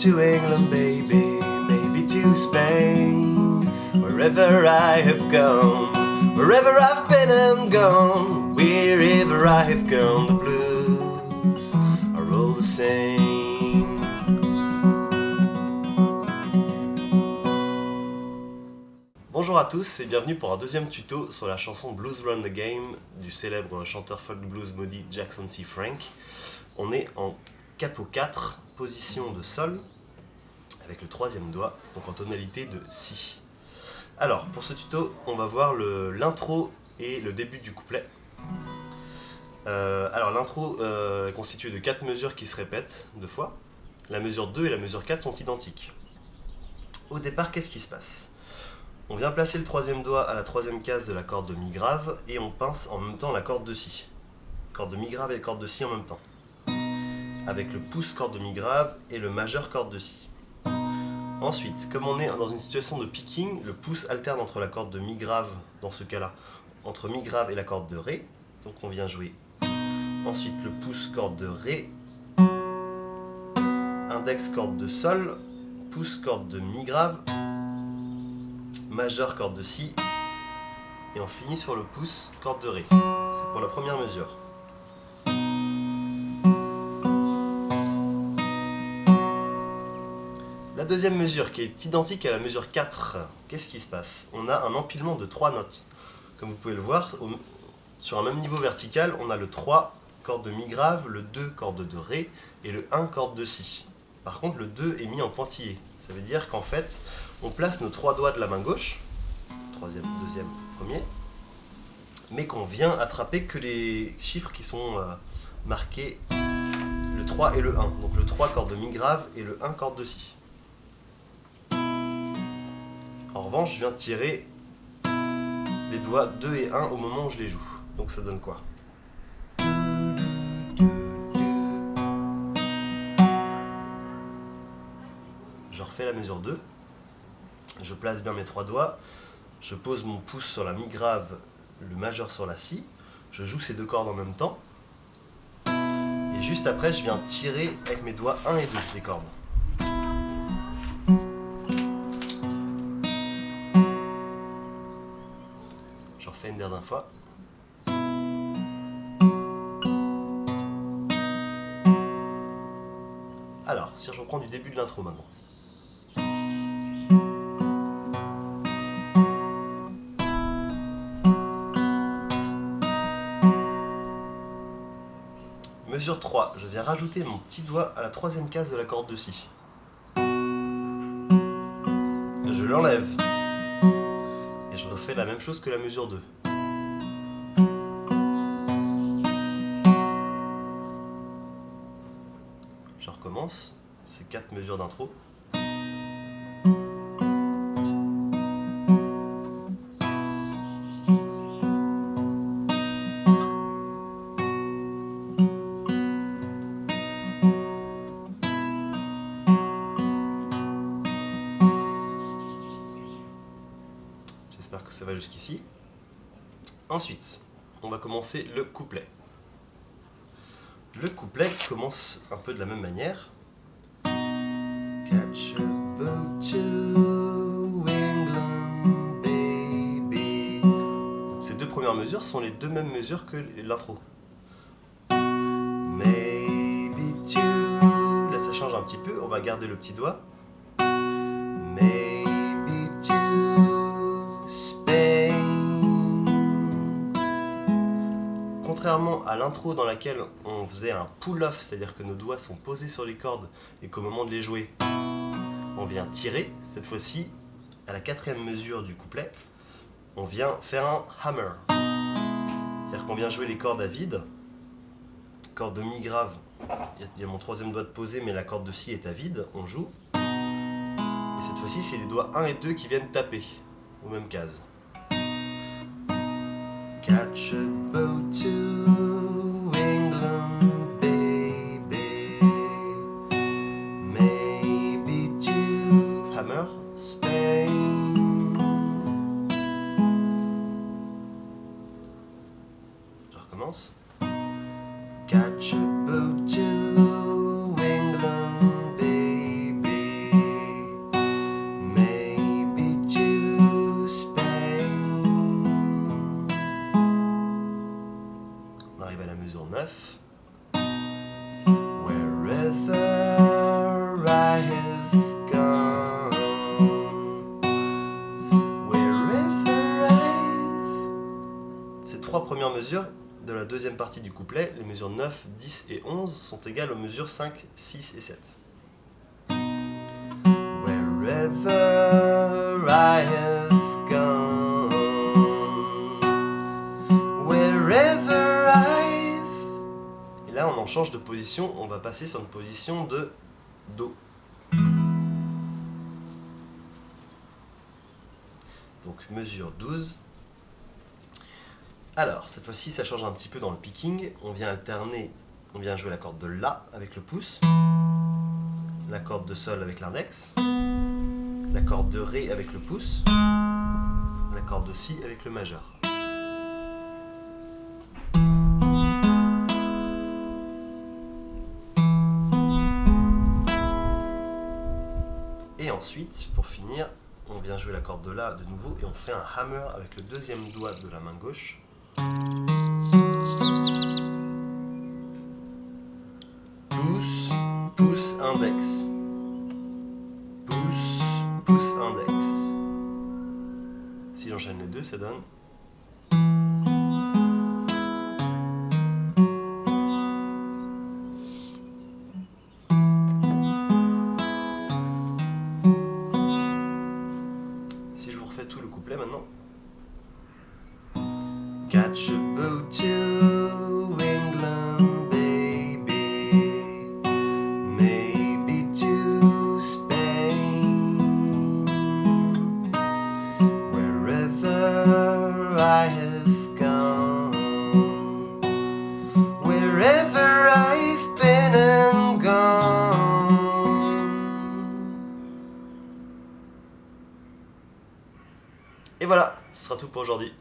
to England, baby, maybe to Spain. Wherever I have gone, wherever I've been and gone, wherever I have gone, the blues are all the same. Bonjour à tous et bienvenue pour un deuxième tuto sur la chanson Blues Run the Game du célèbre chanteur folk blues maudit Jackson C. Frank. On est en capo 4, position de sol, avec le troisième doigt, donc en tonalité de Si. Alors, pour ce tuto, on va voir l'intro et le début du couplet. Alors, l'intro est constituée de 4 mesures qui se répètent 2 fois. La mesure 2 et la mesure 4 sont identiques. Au départ, qu'est-ce qui se passe ? On vient placer le troisième doigt à la troisième case de la corde de Mi grave et on pince en même temps la corde de Si. Corde de Mi grave et corde de Si en même temps. Avec le pouce corde de Mi grave et le majeur corde de Si. Ensuite, comme on est dans une situation de picking, le pouce alterne entre la corde de Mi grave, dans ce cas-là, entre Mi grave et la corde de Ré. Donc on vient jouer. Ensuite, le pouce corde de Ré, index corde de Sol, pouce corde de Mi grave, majeur corde de Si, et on finit sur le pouce corde de Ré. C'est pour la première mesure. La deuxième mesure, qui est identique à la mesure 4, qu'est-ce qui se passe ? On a un empilement de 3 notes. Comme vous pouvez le voir, sur un même niveau vertical, on a le 3, corde de Mi grave, le 2, corde de Ré, et le 1, corde de Si. Par contre, le 2 est mis en pointillé. Ça veut dire qu'en fait, on place nos 3 doigts de la main gauche, troisième, deuxième, premier, mais qu'on vient attraper que les chiffres qui sont marqués, le 3 et le 1. Donc le 3, corde de Mi grave, et le 1, corde de Si. En revanche, je viens tirer les doigts 2 et 1 au moment où je les joue. Donc ça donne quoi ? Je refais la mesure 2. Je place bien mes 3 doigts. Je pose mon pouce sur la Mi grave, le majeur sur la Si. Je joue ces 2 cordes en même temps. Et juste après, je viens tirer avec mes doigts 1 et 2 les cordes. Je refais une dernière fois. Alors, si je reprends du début de l'intro maintenant. Mesure 3, je viens rajouter mon petit doigt à la troisième case de la corde de Si. Je l'enlève. Et je refais la même chose que la mesure 2. Je recommence, ces 4 mesures d'intro. J'espère que ça va jusqu'ici. Ensuite, on va commencer le couplet. Le couplet commence un peu de la même manière. Catch a boat to England, baby. Donc, ces 2 premières mesures sont les 2 mêmes mesures que l'intro. Maybe to... Là ça change un petit peu, on va garder le petit doigt. Maybe to Spain. Contrairement à l'intro dans laquelle on faisait un pull-off, c'est-à-dire que nos doigts sont posés sur les cordes et qu'au moment de les jouer, on vient tirer, cette fois-ci, à la 4e mesure du couplet, on vient faire un hammer. C'est-à-dire qu'on vient jouer les cordes à vide, corde de Mi grave, il y a mon 3e doigt de posé, mais la corde de Si est à vide, on joue. Et cette fois-ci, c'est les doigts 1 et 2 qui viennent taper aux mêmes cases. Catch a boat to England, baby. Maybe to hammer, Spain. Je recommence. Catch a boat to England, baby. trois premières mesures de la deuxième partie du couplet, les mesures 9, 10 et 11, sont égales aux mesures 5, 6 et 7. Wherever I have gone, wherever I've... Et là, on en change de position, on va passer sur une position de Do. Donc, mesure 12. Alors, cette fois-ci, ça change un petit peu dans le picking. On vient alterner, on vient jouer la corde de La avec le pouce, la corde de Sol avec l'index, la corde de Ré avec le pouce, la corde de Si avec le majeur. Et ensuite, pour finir, on vient jouer la corde de La de nouveau et on fait un hammer avec le deuxième doigt de la main gauche. Pouce, pouce, index. Pouce, pouce, index. Si j'enchaîne les deux, ça donne... Si je vous refais tout le couplet maintenant. Catch a boat to England, baby, maybe to Spain, wherever I have gone, wherever I've been and gone. Et voilà, ce sera tout pour aujourd'hui.